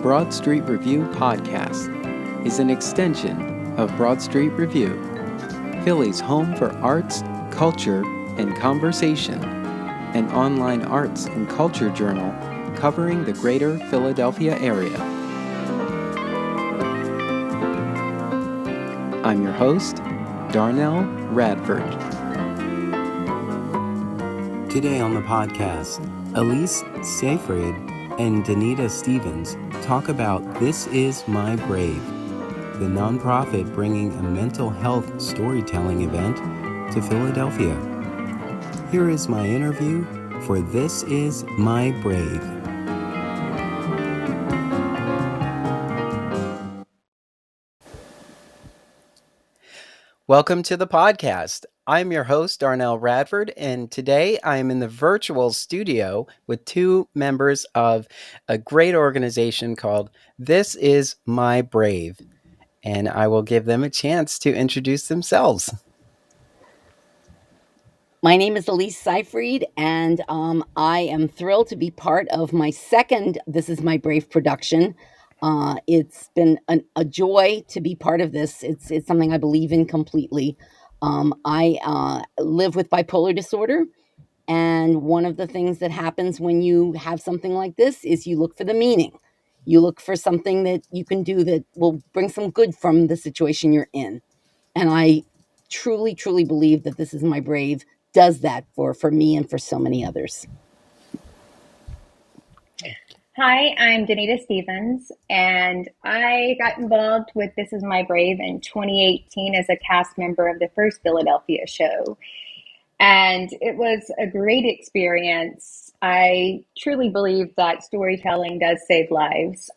Broad Street Review podcast is an extension of Broad Street Review, Philly's home for arts, culture, and conversation, an online arts and culture journal covering the greater Philadelphia area. I'm your host, Darnell Radford. Today on the podcast, Elise Seyfried and Danita Stevens talk about This Is My Brave, the nonprofit bringing a mental health storytelling event to Philadelphia. Here is my interview for This Is My Brave. Welcome to the podcast. I'm your host, Darnell Radford, and today I am in the virtual studio with two members of a great organization called This Is My Brave, and I will give them a chance to introduce themselves. My name is Elise Seyfried, and I am thrilled to be part of my second This Is My Brave production. It's been a joy to be part of this. It's something I believe in completely. I live with bipolar disorder, and one of the things that happens when you have something like this is you look for the meaning. You look for something that you can do that will bring some good from the situation you're in. And I truly, truly believe that This Is My Brave does that for me and for so many others. Hi, I'm Danita Stevens, and I got involved with This Is My Brave in 2018 as a cast member of the first Philadelphia show. And it was a great experience. I truly believe that storytelling does save lives.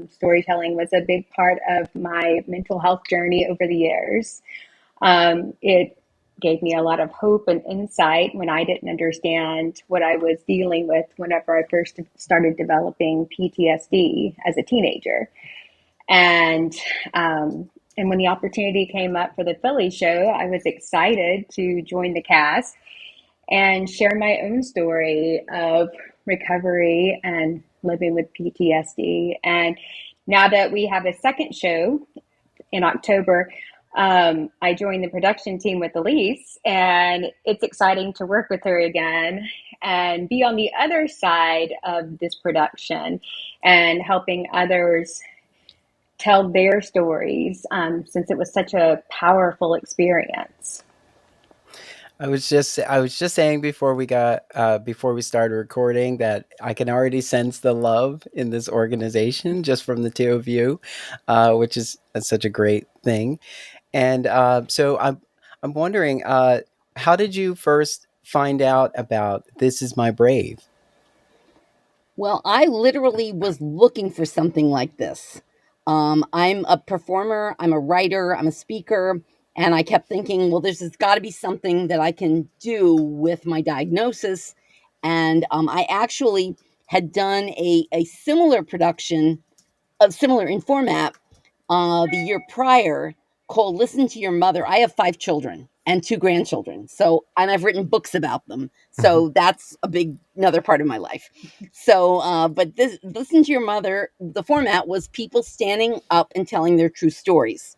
Storytelling was a big part of my mental health journey over the years. It gave me a lot of hope and insight when I didn't understand what I was dealing with whenever I first started developing PTSD as a teenager. And when the opportunity came up for the Philly show, I was excited to join the cast and share my own story of recovery and living with PTSD. And now that we have a second show in October, I joined the production team with Elise, and it's exciting to work with her again and be on the other side of this production and helping others tell their stories, since it was such a powerful experience. I was just saying before we started recording that I can already sense the love in this organization just from the two of you, which is such a great thing. And so I'm wondering, how did you first find out about This Is My Brave? Well, I literally was looking for something like this. I'm a performer, I'm a writer, I'm a speaker, and I kept thinking, well, there's got to be something that I can do with my diagnosis. And I actually had done a similar production, similar in format, the year prior, called Listen to Your Mother. I have 5 children and 2 grandchildren. And I've written books about them. So that's another part of my life. But this Listen to Your Mother, the format was people standing up and telling their true stories.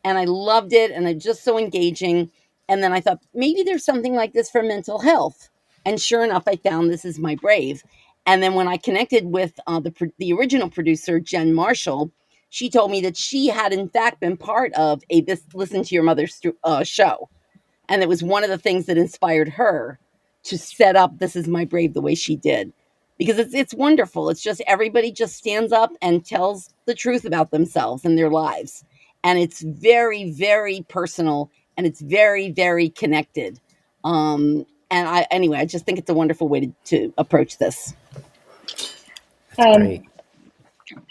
And I loved it, and it's just so engaging. And then I thought, maybe there's something like this for mental health. And sure enough, I found This Is My Brave. And then when I connected with the original producer, Jen Marshall, she told me that she had in fact been part of this Listen to Your Mother's show. And it was one of the things that inspired her to set up This Is My Brave the way she did. Because it's wonderful. It's just everybody just stands up and tells the truth about themselves and their lives. And it's very, very personal, and it's very, very connected. And I just think it's a wonderful way to approach this. That's great.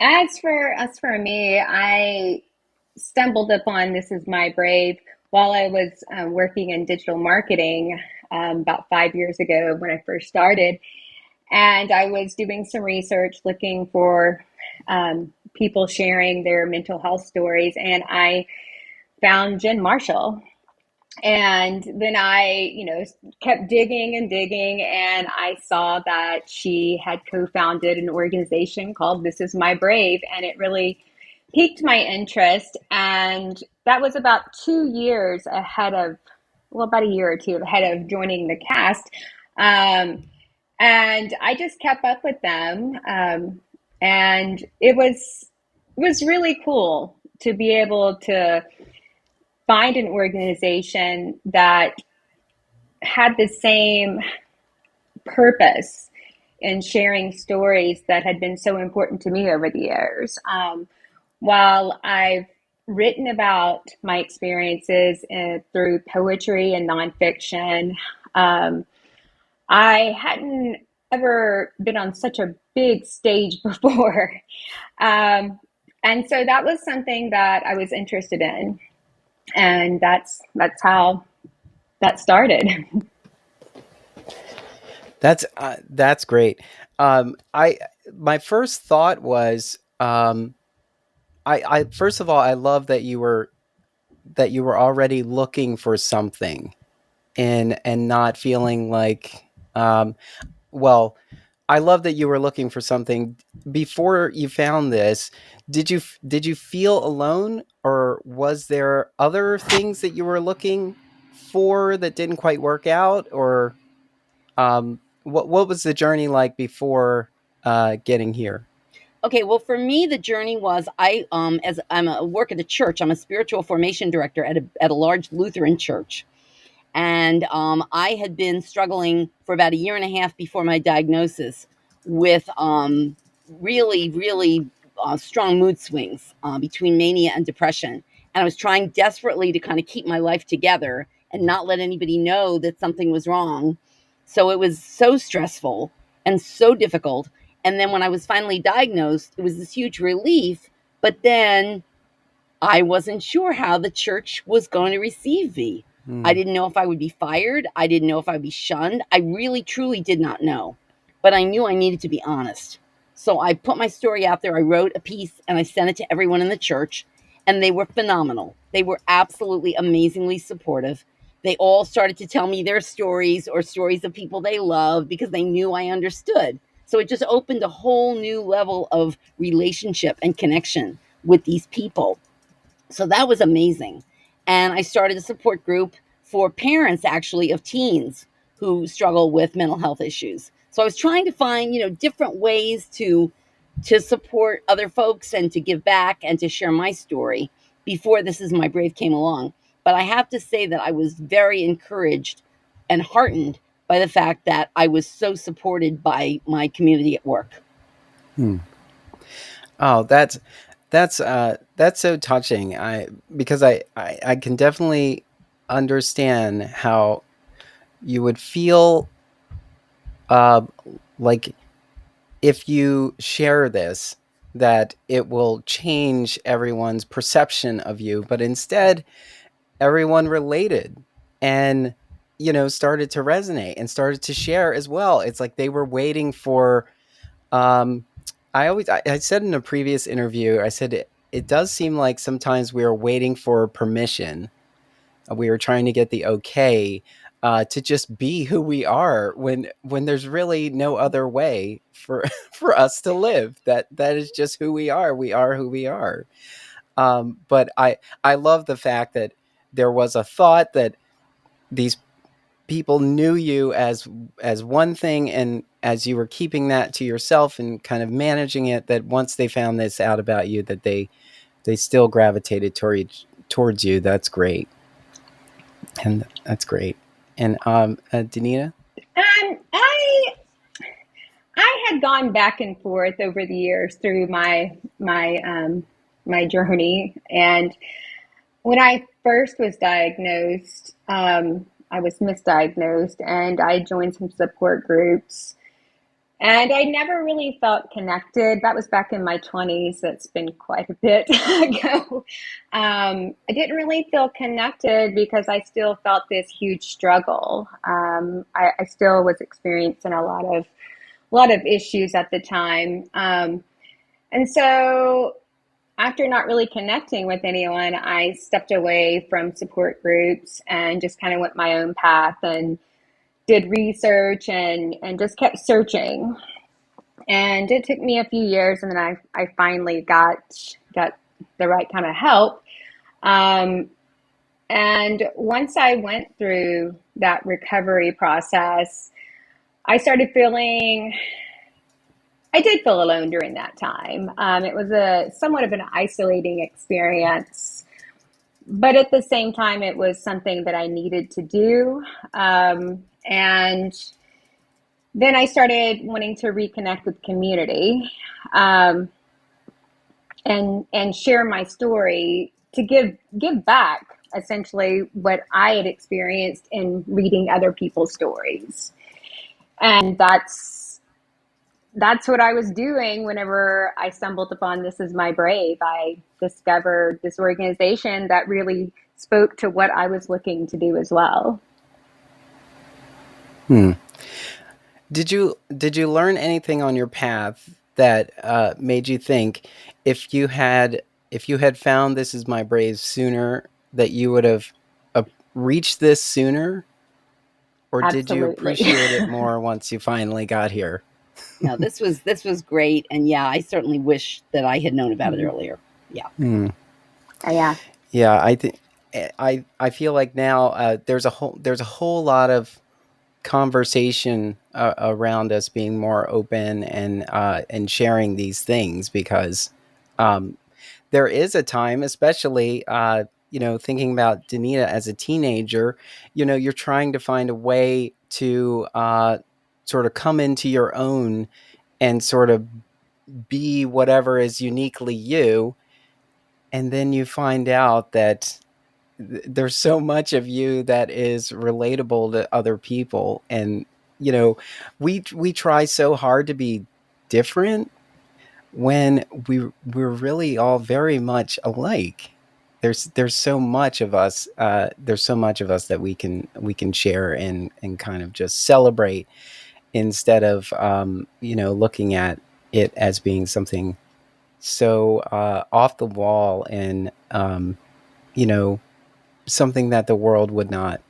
As for me, I stumbled upon This Is My Brave while I was working in digital marketing about 5 years ago when I first started. And I was doing some research looking for people sharing their mental health stories. And I found Jen Marshall. And then I, kept digging and digging, and I saw that she had co-founded an organization called This Is My Brave, and it really piqued my interest. And that was about 2 years ahead of, well, about a year or two ahead of joining the cast. Um, and I just kept up with them, and it was really cool to be able to find an organization that had the same purpose in sharing stories that had been so important to me over the years. While I've written about my experiences through poetry and nonfiction, um, I hadn't ever been on such a big stage before. Um, and so that was something that I was interested in. And that's how that started. That's great. I My first thought was, I first of all, I love that you were already looking for something, and not feeling like, well, I love that you were looking for something before you found this. Did you feel alone, or was there other things that you were looking for that didn't quite work out, or what was the journey like before getting here? Okay, well, for me, the journey was as I'm a work at a church. I'm a spiritual formation director at a large Lutheran church, and I had been struggling for about a year and a half before my diagnosis with really, really strong mood swings between mania and depression. And I was trying desperately to kind of keep my life together and not let anybody know that something was wrong. So it was so stressful and so difficult. And then when I was finally diagnosed, it was this huge relief. But then I wasn't sure how the church was going to receive me. I Hmm. didn't know if I would be fired. I didn't know if I'd be shunned. I really, truly did not know. But I knew I needed to be honest. So I put my story out there. I wrote a piece and I sent it to everyone in the church, and they were phenomenal. They were absolutely amazingly supportive. They all started to tell me their stories or stories of people they love because they knew I understood. So it just opened a whole new level of relationship and connection with these people. So that was amazing. And I started a support group for parents, actually, of teens who struggle with mental health issues. So I was trying to find, different ways to support other folks and to give back and to share my story before This Is My Brave came along. But I have to say that I was very encouraged and heartened by the fact that I was so supported by my community at work. Hmm. Oh, that's so touching. I Because I can definitely understand how you would feel, uh, like, if you share this, that it will change everyone's perception of you, but instead everyone related, and started to resonate and started to share as well. It's like they were waiting for, um I said in a previous interview, I said it does seem like sometimes we are waiting for permission. We were trying to get the okay, to just be who we are, when there's really no other way for for us to live. That is just who we are. We are who we are. But I love the fact that there was a thought that these people knew you as one thing, and as you were keeping that to yourself and kind of managing it, that once they found this out about you, that they still gravitated towards you. That's great. And that's great. And Danita? I had gone back and forth over the years through my journey, and when I first was diagnosed, I was misdiagnosed, and I joined some support groups. And I never really felt connected. That was back in my 20s. That's been quite a bit ago. I didn't really feel connected because I still felt this huge struggle. I still was experiencing a lot of issues at the time. And so after not really connecting with anyone, I stepped away from support groups and just kind of went my own path and did research and just kept searching. And it took me a few years, and then I finally got the right kind of help. Um, and once I went through that recovery process, I started feeling, I did feel alone during that time. It was a somewhat of an isolating experience, but at the same time, it was something that I needed to do. And then I started wanting to reconnect with community, um, and share my story to give back essentially what I had experienced in reading other people's stories. And that's what I was doing whenever I stumbled upon This Is My Brave. I discovered this organization that really spoke to what I was looking to do as well. Hmm. Did you learn anything on your path that made you think if you had found This Is My Brave sooner, that you would have reached this sooner, or did you Absolutely. appreciate it more once you finally got here? No, this was great, and yeah, I certainly wish that I had known about it Mhm. earlier. Yeah. Hmm. Yeah. Yeah, I think I feel like now there's a whole lot of conversation around us being more open and sharing these things, because um, there is a time, especially thinking about Danita as a teenager. You're trying to find a way to sort of come into your own and sort of be whatever is uniquely you, and then you find out that there's so much of you that is relatable to other people. And you know we try so hard to be different when we're really all very much alike. There's so much of us, there's so much of us that we can share and kind of just celebrate, instead of looking at it as being something so off the wall, and you know something that the world would not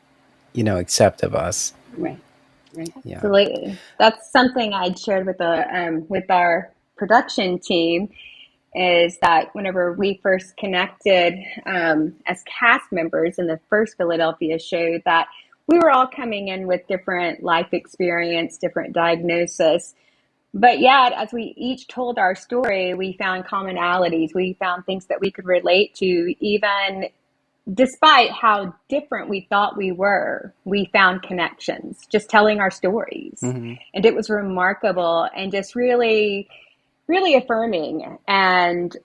accept of us. Right. Right. Yeah. Absolutely. That's something I'd shared with our production team, is that whenever we first connected as cast members in the first Philadelphia show, that we were all coming in with different life experience, different diagnosis. But yet, as we each told our story, we found commonalities. We found things that we could relate to, even despite how different we thought we were. We found connections just telling our stories. Hmm. And it was remarkable and just really, really affirming. And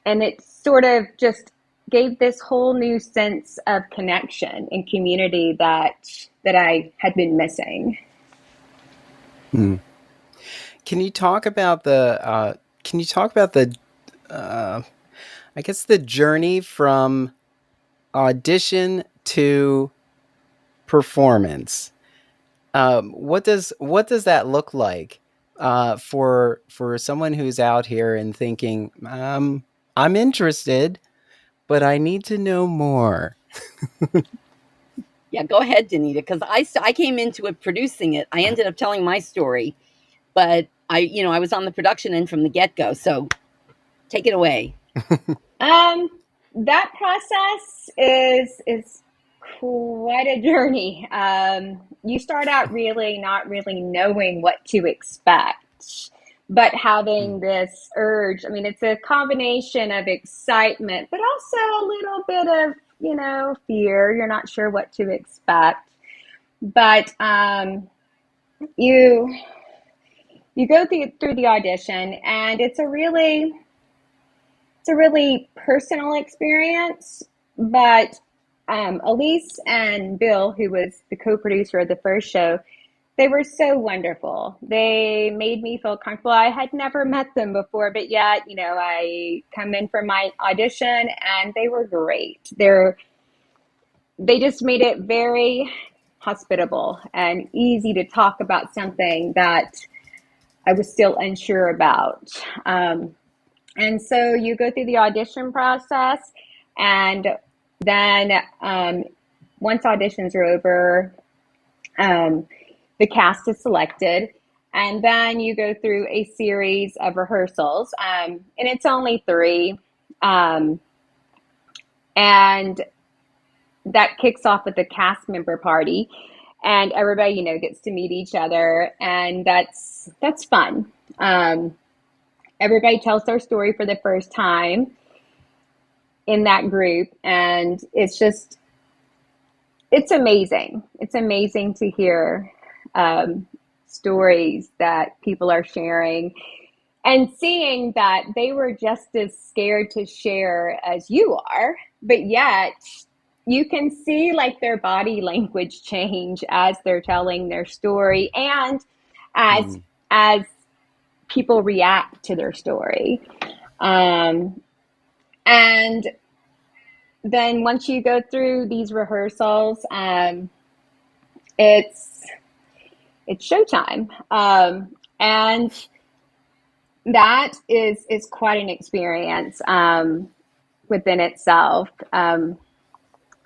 it sort of just gave this whole new sense of connection and community that I had been missing. Hmm. Can you talk about the uh, I guess the journey from audition to performance? What does that look like for someone who's out here and thinking, I'm interested, but I need to know more? Yeah, go ahead, Danita, because I came into it producing it. I ended up telling my story, but I was on the production end from the get go. So take it away. Um, that process is quite a journey. You start out really not really knowing what to expect, but having this urge. I mean, it's a combination of excitement, but also a little bit of, fear. You're not sure what to expect, but you you go through the audition, and it's a really personal experience. But Elise and Bill, who was the co-producer of the first show, they were so wonderful. They made me feel comfortable. I had never met them before, but yet, I come in for my audition, and they were great. They just made it very hospitable and easy to talk about something that I was still unsure about. And so you go through the audition process, and then once auditions are over, the cast is selected, and then you go through a series of rehearsals, and it's only three, and that kicks off with the cast member party, and everybody gets to meet each other, and that's fun. Everybody tells their story for the first time in that group, and it's amazing. It's amazing to hear stories that people are sharing, and seeing that they were just as scared to share as you are, but yet you can see like their body language change as they're telling their story, and as people react to their story. And then once you go through these rehearsals, it's showtime, and that is quite an experience within itself.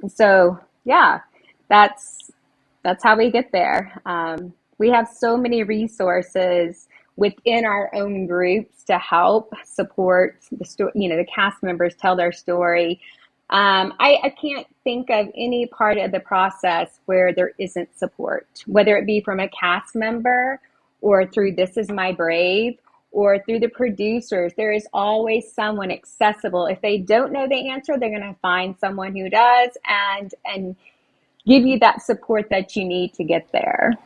So yeah, that's how we get there. We have so many resources within our own groups to help support the story. The cast members tell their story. I can't think of any part of the process where there isn't support, whether it be from a cast member or through This Is My Brave or through the producers. There is always someone accessible. If they don't know the answer, they're going to find someone who does, and give you that support that you need to get there.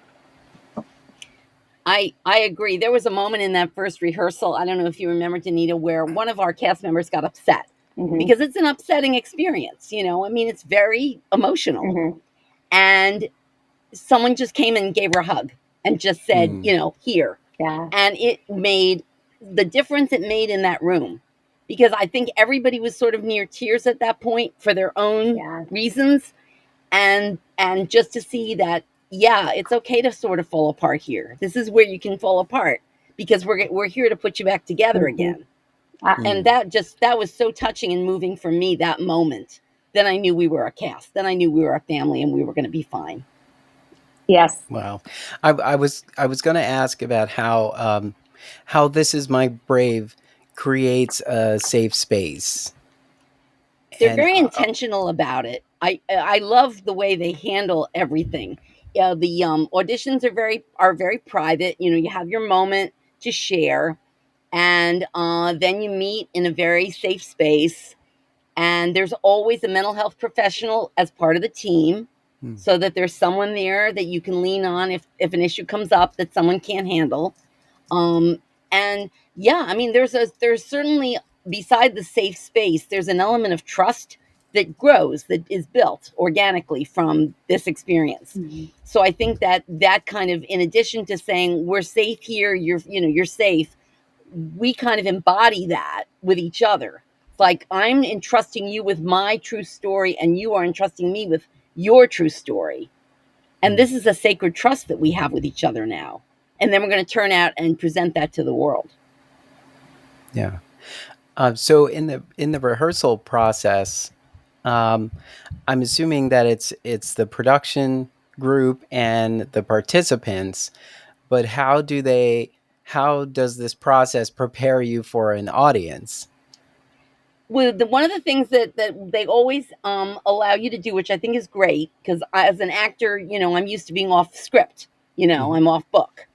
I agree. There was a moment in that first rehearsal, I don't know if you remember, Danita, where one of our cast members got upset because it's an upsetting experience. I mean, it's very emotional. And someone just came and gave her a hug and just said, here. Yeah. And it made the difference it made in that room, because I think everybody was sort of near tears at that point for their own reasons. And just to see that, it's okay to sort of fall apart here. This is where you can fall apart, because we're here to put you back together again. And that was so touching and moving for me, that moment. Then I knew we were a cast. Then I knew we were a family, and we were going to be fine. Yes. Wow. I was going to ask about how This Is My Brave creates a safe space. They're very intentional about it. I love the way they handle everything. The auditions are very private. You have your moment to share, and then you meet in a very safe space. And there's always a mental health professional as part of the team, so that there's someone there that you can lean on if an issue comes up that someone can't handle. And yeah, I mean, there's certainly, beside the safe space, there's an element of trust that grows, that is built organically from this experience. So I think that kind of, in addition to saying we're safe here, you're safe, we kind of embody that with each other. It's like, I'm entrusting you with my true story, and you are entrusting me with your true story. And this is a sacred trust that we have with each other now. And then we're going to turn out and present that to the world. Yeah. So in the rehearsal process, I'm assuming that it's the production group and the participants, but how does this process prepare you for an audience? Well, one of the things that they always allow you to do, which I think is great, because as an actor, I'm used to being off script, I'm off book.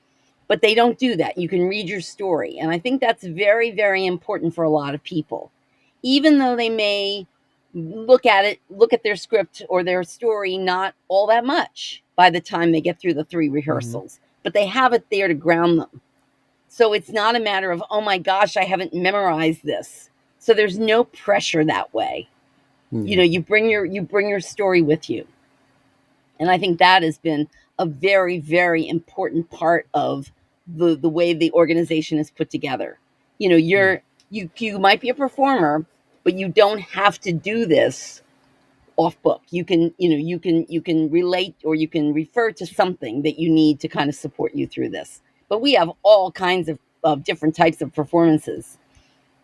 But they don't do that. You can read your story. And I think that's very, very important for a lot of people. Even though they may look at their script or their story not all that much by the time they get through the 3 rehearsals, but they have it there to ground them. So it's not a matter of, oh my gosh, I haven't memorized this. So there's no pressure that way. You bring your story with you. And I think that has been a very, very important part of the way the organization is put together. You might be a performer, but you don't have to do this off book. You can relate, or you can refer to something that you need to kind of support you through this. But we have all kinds of different types of performances.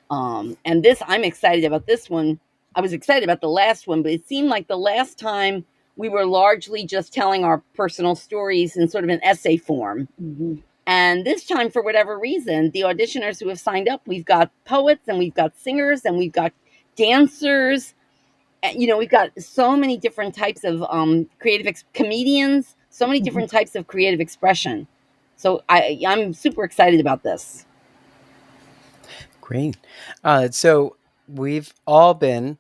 And this, I'm excited about this one. I was excited about the last one, but it seemed like the last time we were largely just telling our personal stories in sort of an essay form. Mhm. And this time, for whatever reason, the auditioners who have signed up, we've got poets and we've got singers and we've got dancers. We've got so many different types of comedians, so many different types of creative expression. So I'm super excited about this. Great. So we've all been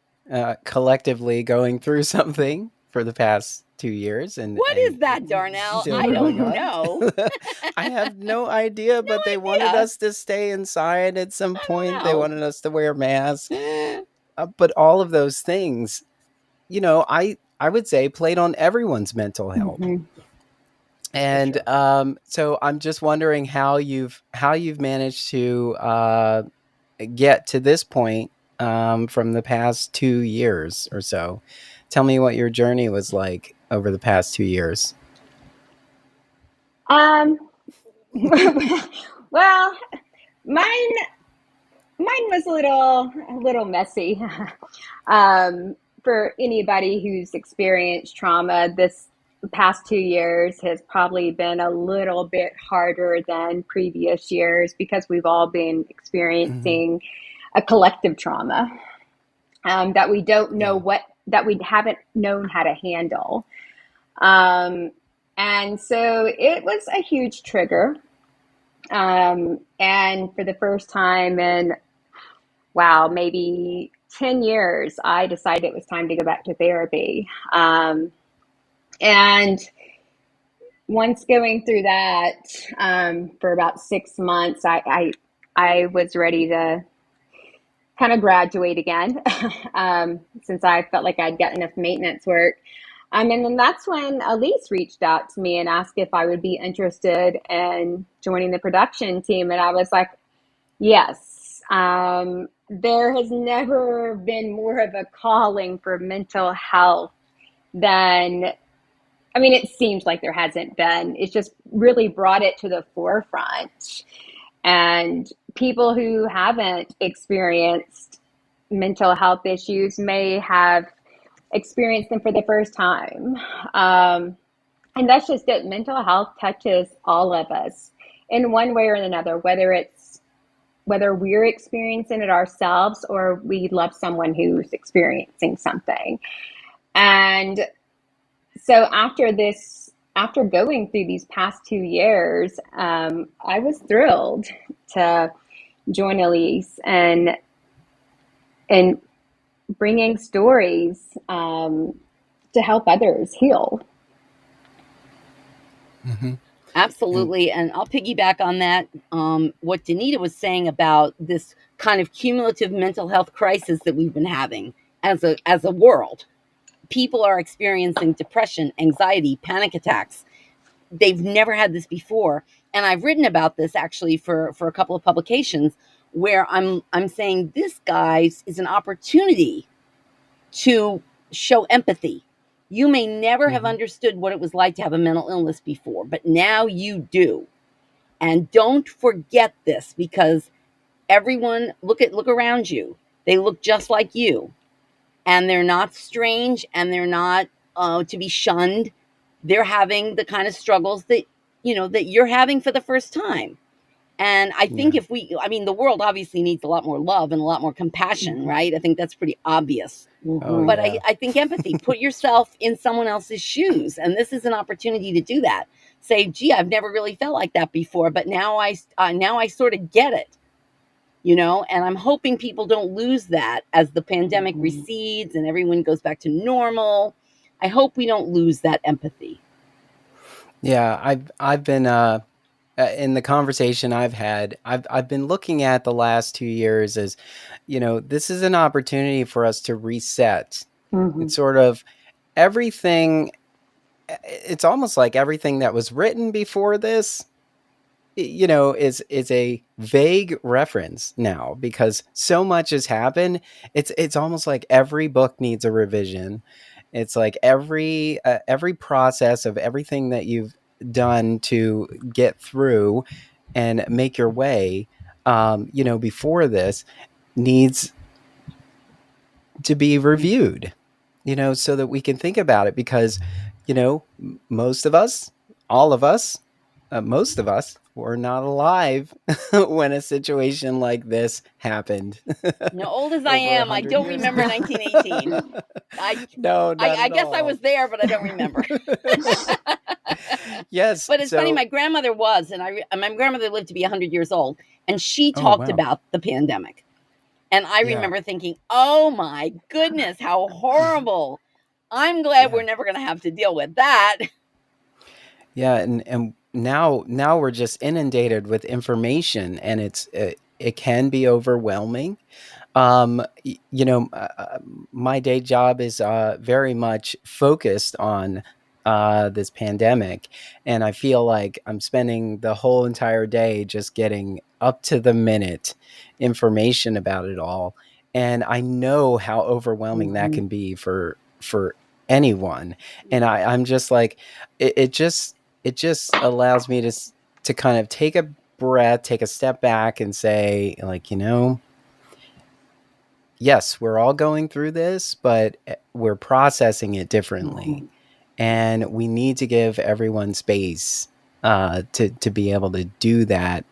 collectively going through something for the past 2 years, What and is that, Darnell? still I going don't on. know. I have no idea, No but they wanted idea. us to stay inside at some I point. They don't wanted us to wear masks, know. but all of those things, I would say played on everyone's mental health. Mhm. For And sure. so I'm just wondering how you've managed to get to this point from the past 2 years or so. Tell me what your journey was like over the past 2 years. Um, well, mine mine was a little messy. Um, for anybody who's experienced trauma, this past 2 years has probably been a little bit harder than previous years because we've all been Hmm. experiencing a collective trauma that we don't know Yeah. that we haven't known how to handle. Um, and so it was a huge trigger. And for the first time in, wow, maybe 10 years, I decided it was time to go back to therapy. And once going through that for about 6 months, I was ready to kind of graduate again since I felt like I'd got enough maintenance work. And then that's when Elise reached out to me and asked if I would be interested in joining the production team. And I was like, yes. There has never been more of a calling for mental health than, I mean, it seems like there hasn't been. It's just really brought it to the forefront. And people who haven't experienced mental health issues may have experienced them for the first time. Um, and that's just it. Mental health touches all of us in one way or another, whether we're experiencing it ourselves or we love someone who's experiencing something. And so after going through these past 2 years, I was thrilled to join Elise and bringing stories to help others heal. Hmm. And Absolutely. And I'll piggyback on that. What Danita was saying about this kind of cumulative mental health crisis that we've been having as a world. People are experiencing depression, anxiety, panic attacks. They've never had this before. And I've written about this actually for a couple of publications where I'm saying this, guys, is an opportunity to show empathy. You may never have mhm. understood what it was like to have a mental illness before, but now you do. And don't forget this, because everyone, look around you. They look just like you, and they're not strange, and they're not to be shunned. They're having the kind of struggles that you're having for the first time. And I think Yeah. I mean, the world obviously needs a lot more love and a lot more compassion, right? I think that's pretty obvious. Oh Mm-hmm. But yeah. I think empathy, put yourself in someone else's shoes. And this is an opportunity to do that. Say, gee, I've never really felt like that before, but now I sort of get it. And I'm hoping people don't lose that as the pandemic Mm-hmm. recedes and everyone goes back to normal. I hope we don't lose that empathy. Yeah. I've been in the conversation I've had, I've been looking at the last 2 years as, this is an opportunity for us to reset. Mm-hmm. It's sort of everything. It's almost like everything that was written before this, is a vague reference now because so much has happened. It's almost like every book needs a revision. It's like every process of everything that you've done to get through and make your way, before this. needs to be reviewed, so that we can think about it, because, most of us, all of us, most of us were not alive when a situation like this happened Now, old as I over a am, I hundred don't years remember ago. 1918. I, No, not I at guess I was all. there, but I don't remember. Yes. But it's funny, So, my grandmother was, and my grandmother lived to be 100 years old, and she oh, talked wow. about the pandemic. And I Yeah. remember thinking, oh my goodness, how horrible. I'm glad we're Yeah. never going to have to deal with that. Yeah. And now we're just inundated with information, and it can be overwhelming. My day job is very much focused on this pandemic, and I feel like I'm spending the whole entire day just getting up to the minute information about it all, and I know how overwhelming that Mm-hmm. can be for anyone. And Yeah. I'm just like, it just allows me to kind of take a breath, take a step back, and say, like, yes, we're all going through this, but we're processing it differently, Mm-hmm. and we need to give everyone space to be able to do that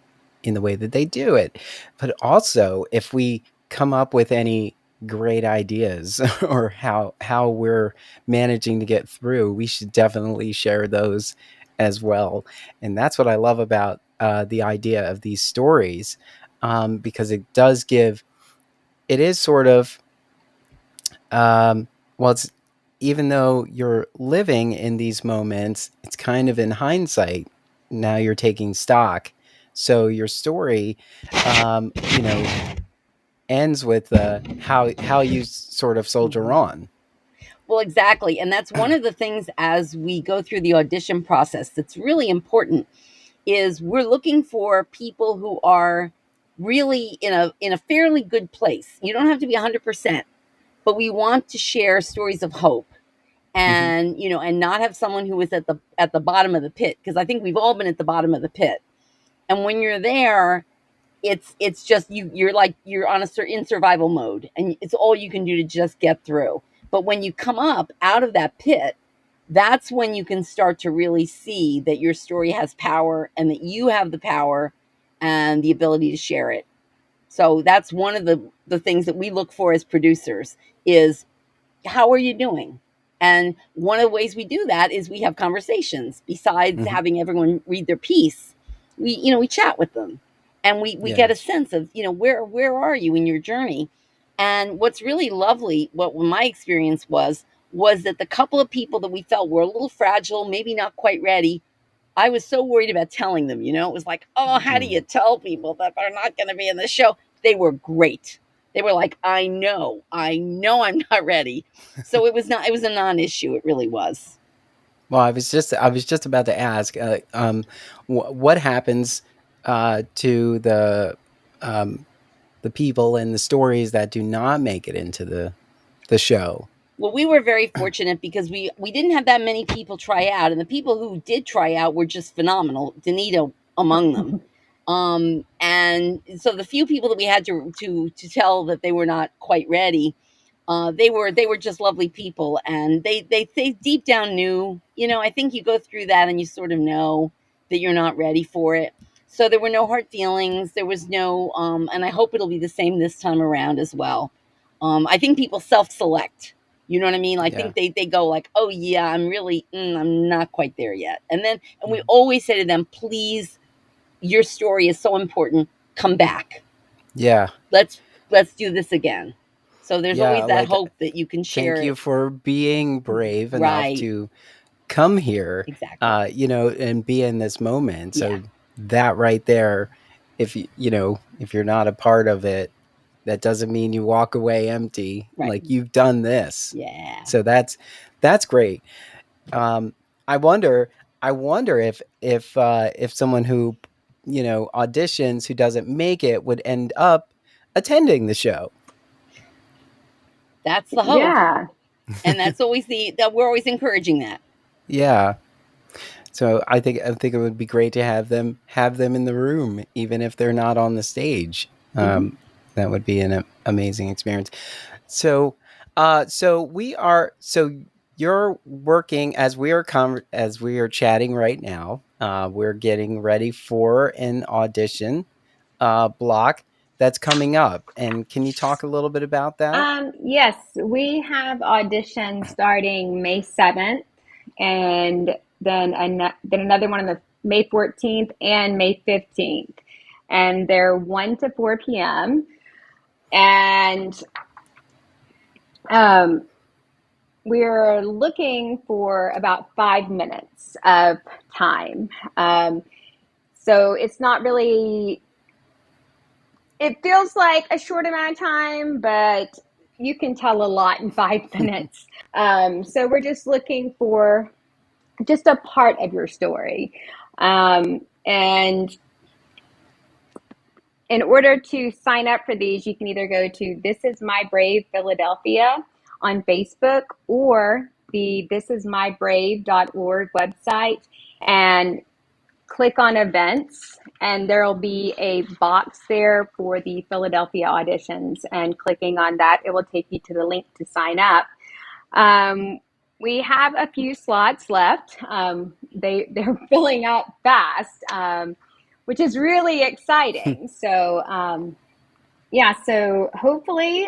in the way that they do it. But also, if we come up with any great ideas or how we're managing to get through, we should definitely share those as well. And that's what I love about the idea of these stories, because it is sort of, well, it's, even though you're living in these moments, it's kind of in hindsight. Now you're taking stock. So your story, um, you know, ends with how you sort of soldier Mm-hmm. on. Well, exactly. And that's one of the things as we go through the audition process that's really important is we're looking for people who are really in a fairly good place. You don't have to be 100%, but we want to share stories of hope, Hmm. and and not have someone who is at the bottom of the pit, because I think we've all been at the bottom of the pit. And when you're there, it's just you're like you're on a in survival mode, and it's all you can do to just get through. But when you come up out of that pit, that's when you can start to really see that your story has power and that you have the power and the ability to share it. So that's one of the things that we look for as producers is, how are you doing? And one of the ways we do that is we have conversations. Besides Hmm. having everyone read their piece, we chat with them, and we get a Yes. sense of where are you in your journey. And what's really lovely, what my experience was that the couple of people that we felt were a little fragile, maybe not quite ready, I was so worried about telling them. It was like, oh, how do you Mm. tell people that they're not going to be in the show? They were great. They were like, I know I'm not ready. So it was a non-issue. It really was. Well, I was just about to ask, what happens to um, the people and the stories that do not make it into the show? Well, we were very fortunate because we didn't have that many people try out, and the people who did try out were just phenomenal. Danita among them. And so the few people that we had to tell that they were not quite ready, they were just lovely people, and they deep down knew. I think you go through that and you sort of know that you're not ready for it. So there were no hard feelings. There was no, and I hope it'll be the same this time around as well. I think people self-select. You know what I mean? I Yeah. think they go like, oh yeah, I'm not quite there yet. And we Mhm. always say to them, please, your story is so important. Come back. Yeah. Let's let's do this again. So there's Yeah. always that Like, hope that you can share thank you it. for being brave enough Right. to come here, Exactly. and be in this moment. Yeah. So that right there, if you're not a part of it, that doesn't mean you walk away empty. Right. Like, you've done this. Yeah. So that's great. Um, I wonder, if someone who, auditions, who doesn't make it, would end up attending the show. That's the hope. Yeah. And that's always that we're always encouraging that. Yeah. So I think it would be great to have them in the room, even if they're not on the stage. Hmm. That would be an amazing experience. So, so you're working as as we are chatting right now. We're getting ready for an audition block that's coming up. And can you talk a little bit about that? Yes, we have auditions starting May 7th, and then another one on the May 14th and May 15th. And they're 1 to 4 p.m. And um, we're looking for about 5 minutes of time. So it's not really, it feels like a short amount of time, but you can tell a lot in 5 minutes. So we're just looking for just a part of your story. And in order to sign up for these, you can either go to This Is My Brave Philadelphia on Facebook or the thisismybrave.org website and click on events, and there'll be a box there for the Philadelphia auditions, and clicking on that, it will take you to the link to sign up. We have a few slots left. They're filling up fast, which is really exciting. So yeah, so hopefully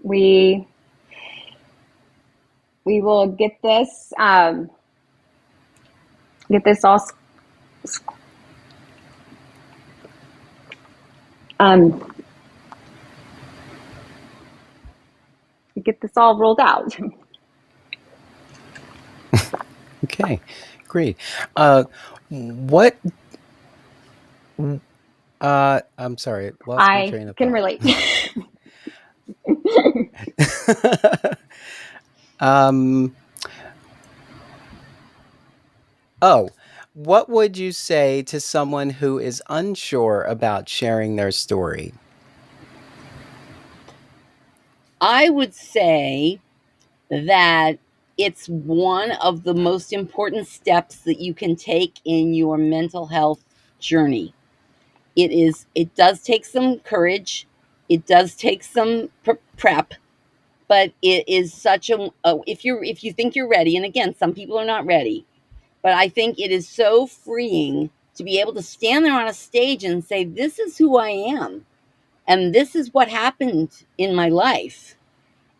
we we will get this all um, get this all rolled out. Okay, great. What? I'm sorry, lost my I train of can thought. relate. um. Oh, what would you say to someone who is unsure about sharing their story? I would say that it's one of the most important steps that you can take in your mental health journey. It does take some courage. It does take some prep, but it is such if you think you're ready, and again, some people are not ready, but I think it is so freeing to be able to stand there on a stage and say, this is who I am, and this is what happened in my life,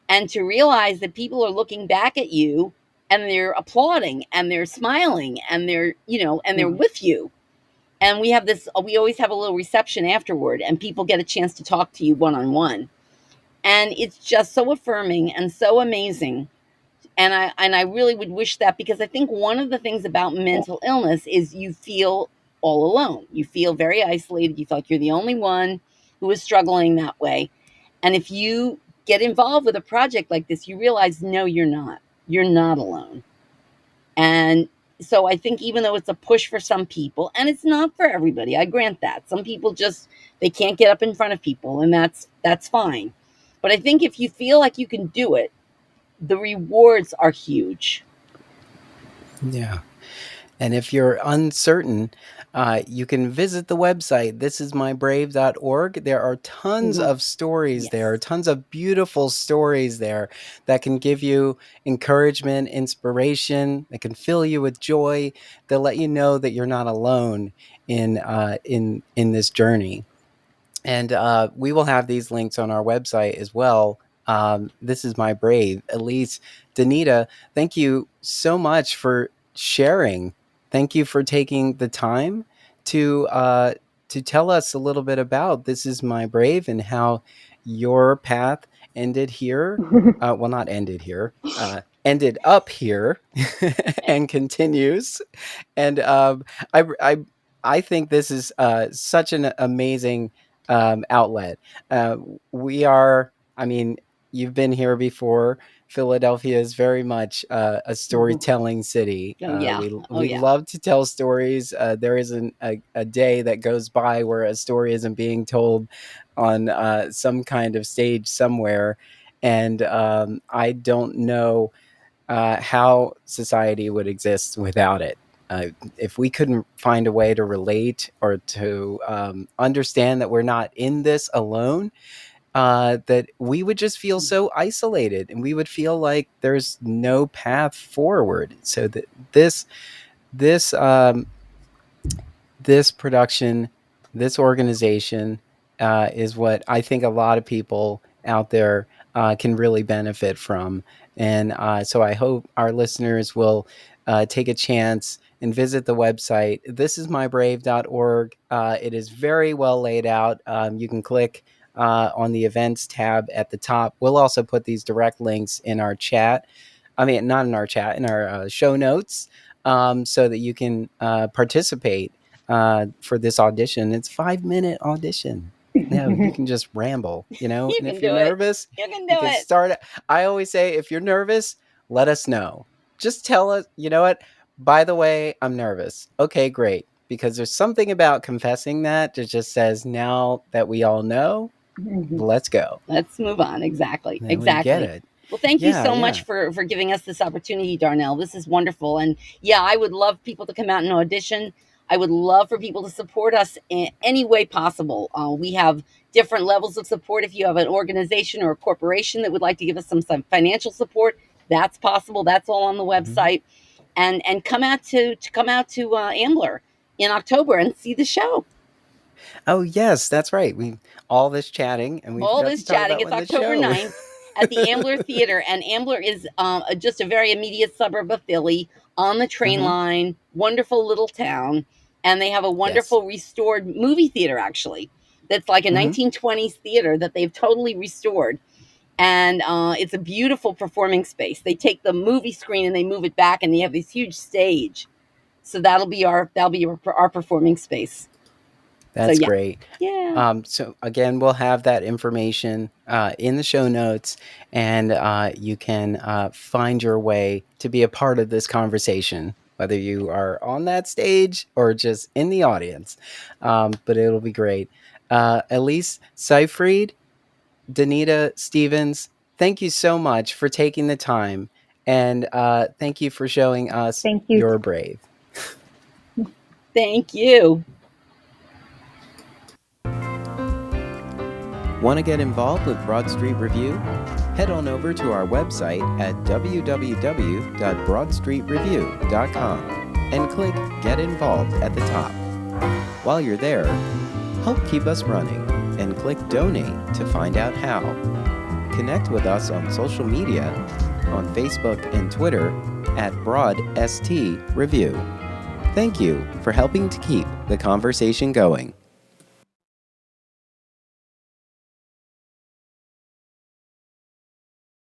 and to realize that people are looking back at you and they're applauding and they're smiling and they're with you. And we always have a little reception afterward, and people get a chance to talk to you one on one, and it's just so affirming and so amazing. And I really would wish that, because I think one of the things about mental illness is you feel all alone. You feel very isolated. You feel like you're the only one who is struggling that way. And if you get involved with a project like this, you realize, no, you're not. You're not alone. And so I think, even though it's a push for some people, and it's not for everybody, I grant that. Some people just, they can't get up in front of people, and that's fine. But I think if you feel like you can do it, the rewards are huge. Yeah. And if you're uncertain, you can visit the website, thisismybrave.org. There are tons Mhm. of stories there, Yes. tons of beautiful stories there that can give you encouragement, inspiration, that can fill you with joy, that let you know that you're not alone in this journey. And we will have these links on our website as well. This is my brave. Elise, Danita, thank you so much for sharing. Thank you for taking the time to tell us a little bit about This Is My Brave and how your path ended here. Well, not ended here, ended up here and continues. And I think this is such an amazing outlet. Uh, we are, I mean, you've been here before. Philadelphia is very much a Mhm. storytelling city. Oh yeah. Oh We yeah. love to tell stories. There isn't a day that goes by where a story isn't being told on some kind of stage somewhere. And I don't know how society would exist without it. if we couldn't find a way to relate or to understand that we're not in this alone, that we would just feel so isolated, and we would feel like there's no path forward. So that this this production, this organization, is what I think a lot of people out there can really benefit from. And so I hope our listeners will take a chance and visit the website. Thisismybrave.org. It is very well laid out. You can click on the events tab at the top. We'll also put these direct links in our chat. I mean, not in our chat, in our show notes, so that you can participate for this audition. It's 5-minute audition. No, you can just ramble, and You if can you're do it. nervous, You can you do can it. start. I always say, if you're nervous, let us know. Just tell us, you know what? By the way, I'm nervous. Okay, great. Because there's something about confessing that just says, now that we all know, let's go. Let's move on. Exactly. Now we get Exactly. it. Well, thank you Yeah, so much yeah. for giving us this opportunity, Darnell. This is wonderful. And yeah, I would love people to come out and audition. I would love for people to support us in any way possible. We have different levels of support. If you have an organization or a corporation that would like to give us some financial support, that's possible. That's all on the Mhm. website. And come out to Ambler in October and see the show. Oh, yes, that's right. We all this chatting, and we All forgot this to talk chatting. about It's when the October show. 9th at the Ambler Theater. And Ambler is just a very immediate suburb of Philly on the train Hmm. line. Wonderful little town. And they have a Yes. wonderful restored movie theater, actually. That's like a Hmm. 1920s theater that they've totally restored. And it's a beautiful performing space. They take the movie screen and they move it back, and they have this huge stage. So that'll be our performing space. So That's yeah, great. yeah. So again, we'll have that information in the show notes, and you can find your way to be a part of this conversation, whether you are on that stage or just in the audience. But it'll be great. Elise Seyfried, Danita Stevens, thank you so much for taking the time, and thank you for showing us Thank you. you're brave. Thank you. Want to get involved with Broad Street Review? Head on over to our website at www.broadstreetreview.com and click Get Involved at the top. While you're there, help keep us running and click Donate to find out how. Connect with us on social media, on Facebook and Twitter at BroadST Review. Thank you for helping to keep the conversation going.